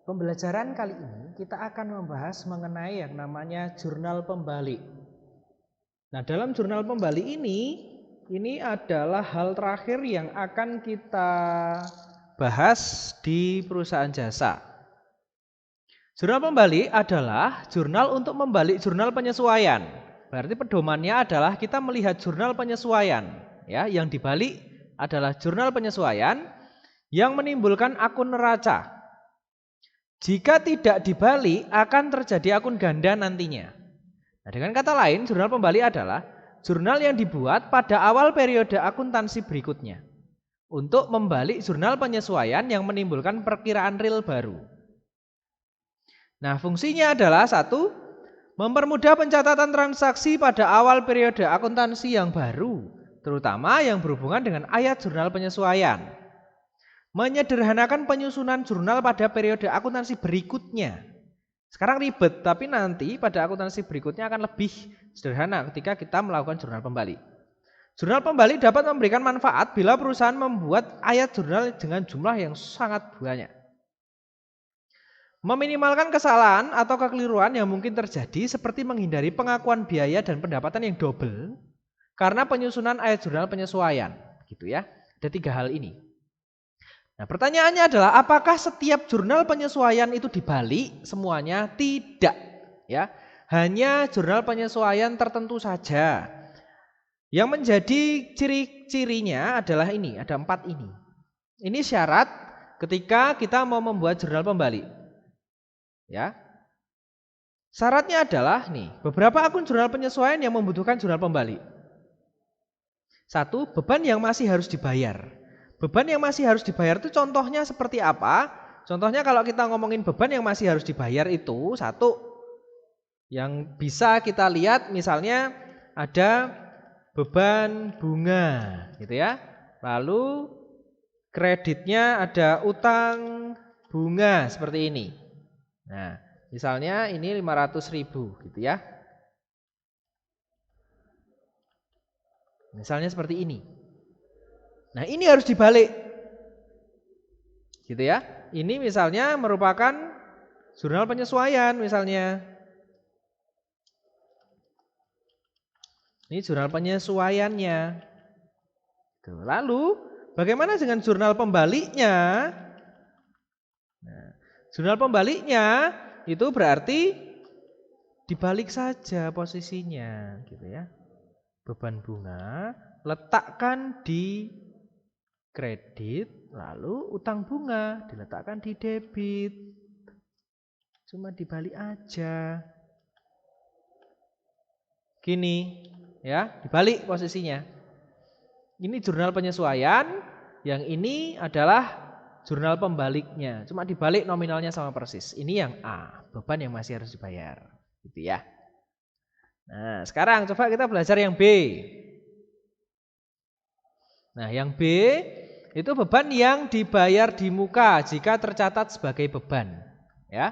Pembelajaran kali ini kita akan membahas mengenai yang namanya jurnal pembalik. Nah, dalam jurnal pembalik ini adalah hal terakhir yang akan kita bahas di perusahaan jasa. Jurnal pembalik adalah jurnal untuk membalik jurnal penyesuaian. Berarti pedomannya adalah kita melihat jurnal penyesuaian, ya, yang dibalik adalah jurnal penyesuaian yang menimbulkan akun neraca. Jika tidak dibalik akan terjadi akun ganda nantinya. Nah, dengan kata lain, jurnal pembalik adalah jurnal yang dibuat pada awal periode akuntansi berikutnya untuk membalik jurnal penyesuaian yang menimbulkan perkiraan real baru. Nah, fungsinya adalah 1. Mempermudah pencatatan transaksi pada awal periode akuntansi yang baru, terutama yang berhubungan dengan ayat jurnal penyesuaian. Menyederhanakan penyusunan jurnal pada periode akuntansi berikutnya. Sekarang ribet, tapi nanti pada akuntansi berikutnya akan lebih sederhana ketika kita melakukan jurnal pembalik. Jurnal pembalik dapat memberikan manfaat bila perusahaan membuat ayat jurnal dengan jumlah yang sangat banyak. Meminimalkan kesalahan atau kekeliruan yang mungkin terjadi seperti menghindari pengakuan biaya dan pendapatan yang double karena penyusunan ayat jurnal penyesuaian, gitu ya. Ada 3 hal ini. Nah, pertanyaannya adalah apakah setiap jurnal penyesuaian itu dibalik semuanya? Tidak, ya. Hanya jurnal penyesuaian tertentu saja. Yang menjadi ciri-cirinya adalah ini, ada 4 ini. Ini syarat ketika kita mau membuat jurnal pembalik. Ya. Syaratnya adalah nih, beberapa akun jurnal penyesuaian yang membutuhkan jurnal pembalik. 1, beban yang masih harus dibayar. Beban yang masih harus dibayar itu contohnya seperti apa? Contohnya kalau kita ngomongin beban yang masih harus dibayar itu 1, yang bisa kita lihat misalnya ada beban bunga gitu ya. Lalu kreditnya ada utang bunga seperti ini. Nah, misalnya ini 500.000 gitu ya. Misalnya seperti ini. Nah, ini harus dibalik. Gitu ya. Ini misalnya merupakan jurnal penyesuaian misalnya. Ini jurnal penyesuaiannya. Lalu, bagaimana dengan jurnal pembaliknya? Nah, jurnal pembaliknya itu berarti dibalik saja posisinya, gitu ya. Beban bunga letakkan di kredit, lalu utang bunga diletakkan di debit. Cuma dibalik aja. Gini, ya, dibalik posisinya. Ini jurnal penyesuaian, yang ini adalah jurnal pembaliknya. Cuma dibalik nominalnya sama persis. Ini yang A, beban yang masih harus dibayar, gitu ya. Nah, sekarang coba kita belajar yang B. Nah, yang B itu beban yang dibayar di muka jika tercatat sebagai beban, ya.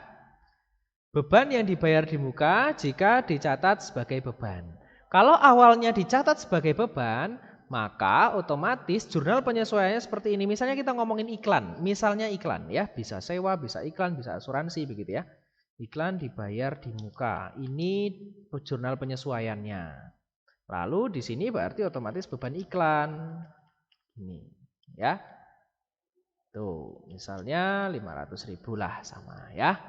Beban yang dibayar di muka jika dicatat sebagai beban. Kalau awalnya dicatat sebagai beban, maka otomatis jurnal penyesuaiannya seperti ini. Misalnya kita ngomongin iklan, misalnya iklan ya, bisa sewa, bisa iklan, bisa asuransi begitu ya. Iklan dibayar di muka. Ini jurnal penyesuaiannya. Lalu di sini berarti otomatis beban iklan. Ini ya. Tuh, misalnya 500.000 lah sama ya.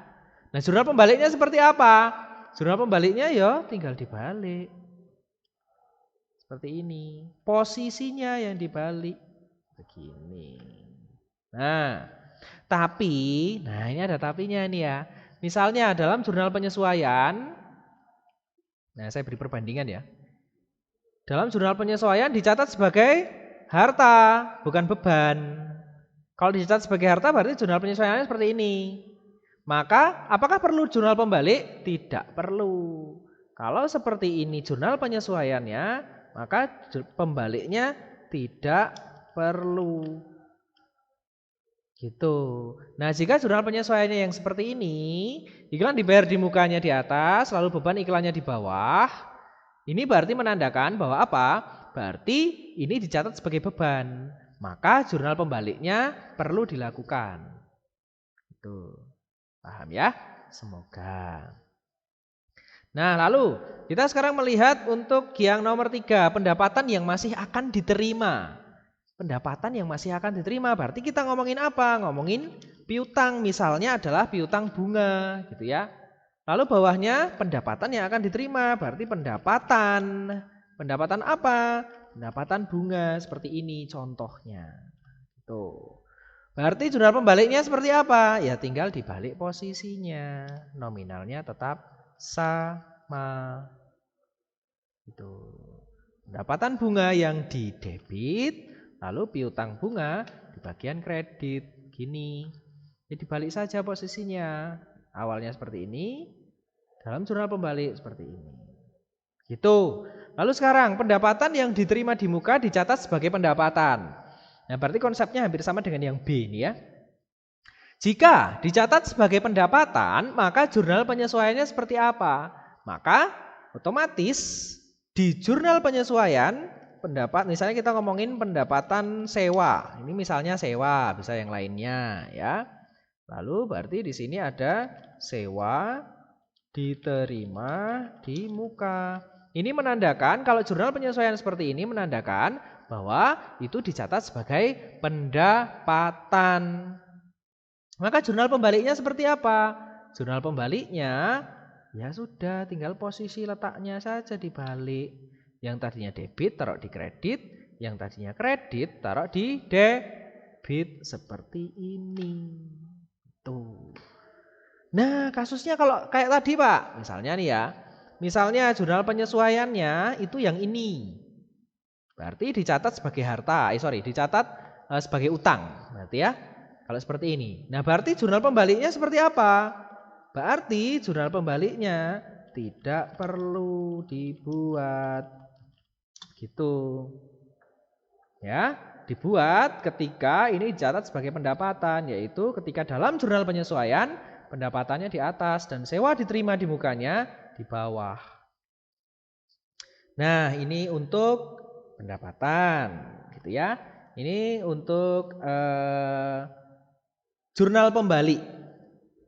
Nah, jurnal pembaliknya seperti apa? Jurnal pembaliknya ya tinggal dibalik. Seperti ini. Posisinya yang dibalik begini. Nah, tapi, nah ini ada tapinya nih ya. Misalnya dalam jurnal penyesuaian, nah saya beri perbandingan ya. Dalam jurnal penyesuaian dicatat sebagai harta, bukan beban. Kalau dicatat sebagai harta berarti jurnal penyesuaiannya seperti ini. Maka apakah perlu jurnal pembalik? Tidak perlu. Kalau seperti ini jurnal penyesuaiannya, maka pembaliknya tidak perlu. Gitu. Nah, jika jurnal penyesuaiannya yang seperti ini, iklan dibayar di mukanya di atas, lalu beban iklannya di bawah. Ini berarti menandakan bahwa apa? Berarti ini dicatat sebagai beban. Maka jurnal pembaliknya perlu dilakukan. Gitu. Paham ya? Semoga. Nah, lalu kita sekarang melihat untuk yang nomor 3, pendapatan yang masih akan diterima. Pendapatan yang masih akan diterima, berarti kita ngomongin apa? Ngomongin piutang, misalnya adalah piutang bunga, gitu ya. Lalu bawahnya pendapatan yang akan diterima, berarti pendapatan. Pendapatan apa? Pendapatan bunga, seperti ini contohnya. Tuh. Berarti jurnal pembaliknya seperti apa? Ya tinggal dibalik posisinya. Nominalnya tetap sama. Itu. Pendapatan bunga yang di debit, lalu piutang bunga di bagian kredit. Gini. Jadi dibalik saja posisinya. Awalnya seperti ini, dalam jurnal pembalik seperti ini. Gitu. Lalu sekarang pendapatan yang diterima di muka dicatat sebagai pendapatan. Nah, berarti konsepnya hampir sama dengan yang B ini ya. Jika dicatat sebagai pendapatan, maka jurnal penyesuaiannya seperti apa? Maka otomatis di jurnal penyesuaian pendapat, misalnya kita ngomongin pendapatan sewa. Ini misalnya sewa, bisa yang lainnya ya. Lalu berarti di sini ada sewa diterima di muka. Ini menandakan kalau jurnal penyesuaian seperti ini menandakan bahwa itu dicatat sebagai pendapatan. Maka jurnal pembaliknya seperti apa? Jurnal pembaliknya ya sudah tinggal posisi letaknya saja dibalik. Yang tadinya debit taruh di kredit, yang tadinya kredit taruh di debit seperti ini. Tuh. Nah, kasusnya kalau kayak tadi, Pak. Misalnya nih ya. Misalnya jurnal penyesuaiannya itu yang ini. Berarti dicatat sebagai harta, dicatat sebagai utang. Berarti ya, kalau seperti ini. Nah, berarti jurnal pembaliknya seperti apa? Berarti jurnal pembaliknya tidak perlu dibuat. Gitu. Ya, dibuat ketika ini dicatat sebagai pendapatan, yaitu ketika dalam jurnal penyesuaian pendapatannya di atas dan sewa diterima di mukanya di bawah. Nah, ini untuk pendapatan, gitu ya. Ini untuk jurnal pembalik.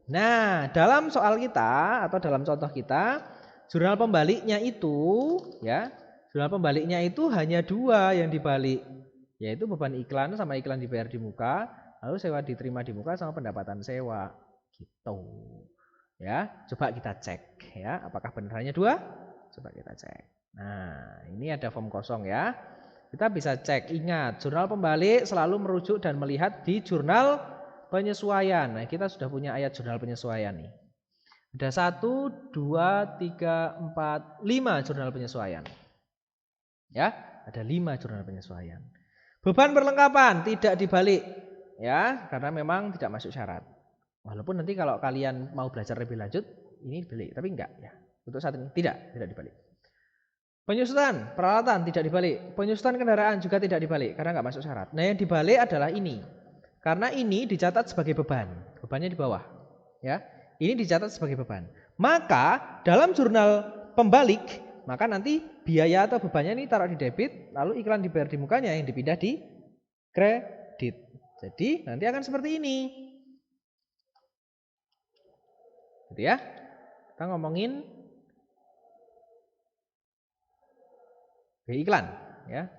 Nah, dalam soal kita atau dalam contoh kita, jurnal pembaliknya itu, ya, jurnal pembaliknya itu hanya 2 yang dibalik, yaitu beban iklan sama iklan dibayar di muka, lalu sewa diterima di muka sama pendapatan sewa, gitu. Ya, coba kita cek, ya, apakah benar hanya 2? Coba kita cek. Nah, ini ada form kosong ya. Kita bisa cek, ingat, jurnal pembalik selalu merujuk dan melihat di jurnal penyesuaian. Nah, kita sudah punya ayat jurnal penyesuaian nih. Ada 1, 2, 3, 4, 5 jurnal penyesuaian. Ya, ada 5 jurnal penyesuaian. Beban perlengkapan tidak dibalik, ya, karena memang tidak masuk syarat. Walaupun nanti kalau kalian mau belajar lebih lanjut, ini dibalik, tapi enggak ya. Untuk saat ini tidak dibalik. Penyusutan peralatan tidak dibalik. Penyusutan kendaraan juga tidak dibalik karena enggak masuk syarat. Nah, yang dibalik adalah ini. Karena ini dicatat sebagai beban. Bebannya di bawah, ya. Ini dicatat sebagai beban. Maka dalam jurnal pembalik, maka nanti biaya atau bebannya ini taruh di debit, lalu iklan dibayar di mukanya yang dipindah di kredit. Jadi nanti akan seperti ini. Gitu ya. Kita ngomongin biaya iklan, ya.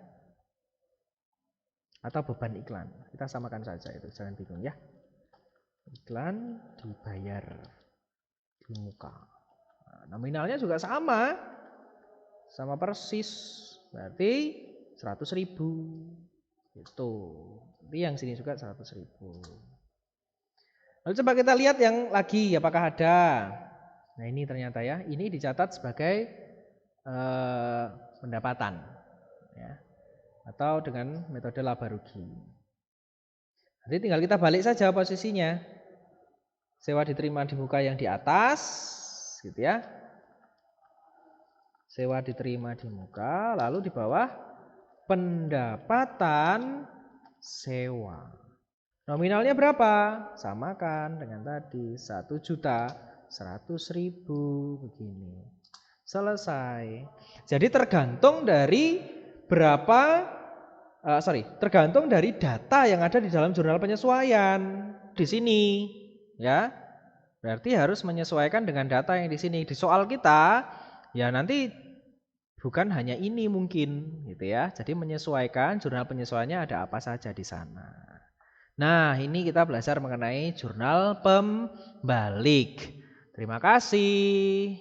Atau beban iklan. Kita samakan saja itu, jangan bingung ya. Iklan dibayar di muka. Nah, nominalnya juga sama persis. Berarti 100.000. Gitu. Jadi yang sini juga 100.000. Lalu coba kita lihat yang lagi, apakah ada. Nah, ini ternyata ya, ini dicatat sebagai pendapatan, ya, atau dengan metode laba rugi. Jadi tinggal kita balik saja posisinya. Sewa diterima di muka yang di atas, gitu ya. Sewa diterima di muka, lalu di bawah pendapatan sewa. Nominalnya berapa? Samakan dengan tadi 1.100.000 begini. Selesai. Jadi tergantung dari tergantung dari data yang ada di dalam jurnal penyesuaian di sini, ya. Berarti harus menyesuaikan dengan data yang di sini. Di soal kita ya nanti bukan hanya ini mungkin gitu ya. Jadi menyesuaikan, jurnal penyesuaiannya ada apa saja di sana. Nah, ini kita belajar mengenai jurnal pembalik. Terima kasih.